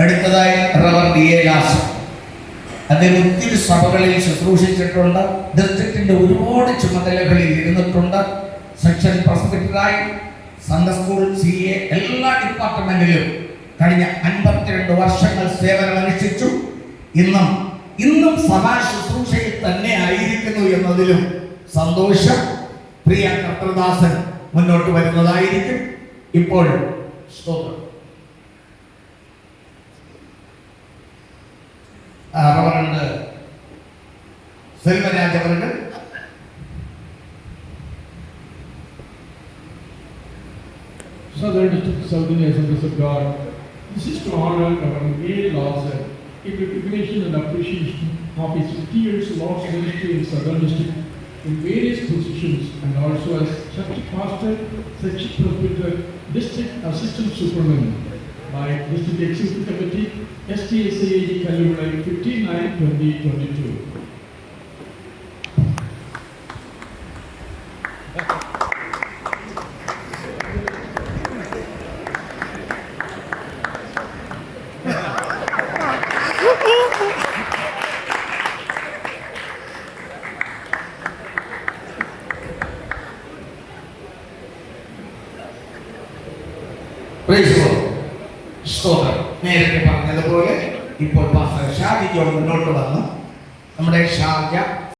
അടുത്തതായി റവർ D A Las. അദ്ദേഹം ഒത്തിരി സഭകളിൽ ശുശ്രൂഷിച്ചിട്ടുണ്ട്. ഡിസ്ട്രിക്റ്റിന്റെ ഒരുപാട് ചുമതലകളിൽ ഇരുന്നിട്ടുണ്ട്. സെക്ഷൻ പ്രസിഡന്റായി, സൺഡേ സ്കൂൾ, CA എല്ലാ ഡിപ്പാർട്ട്മെന്റിലും കഴിഞ്ഞ 52 വർഷങ്ങൾ സേവനമനുഷ്ഠിച്ചു. ഇന്നും സഭാ ശുശ്രൂഷയിൽ തന്നെ ആയിരിക്കുന്നു എന്നതിലും സന്തോഷം. പ്രിയ കർത്തൃദാസൻ മുന്നോട്ട് വരുന്നതായിരിക്കും. ഇപ്പോൾ സ്തോത്രം. റവറണ്ട് സെൽവരാജ് അവരുടെ Southern District Southern Assemblies of God. This is to honor Reverend A. Lawson in recognition and appreciation of his 50 years Lord's ministry in Southern District in various positions, and also as church pastor, section presbyter, district assistant superintendent by District Executive Committee, STSAAD Kalluvalai 59/2022. നേരത്തെ പറഞ്ഞതുപോലെ ഇപ്പോൾ pastor Shaji John മുന്നോട്ട് വന്ന് നമ്മുടെ Sharjah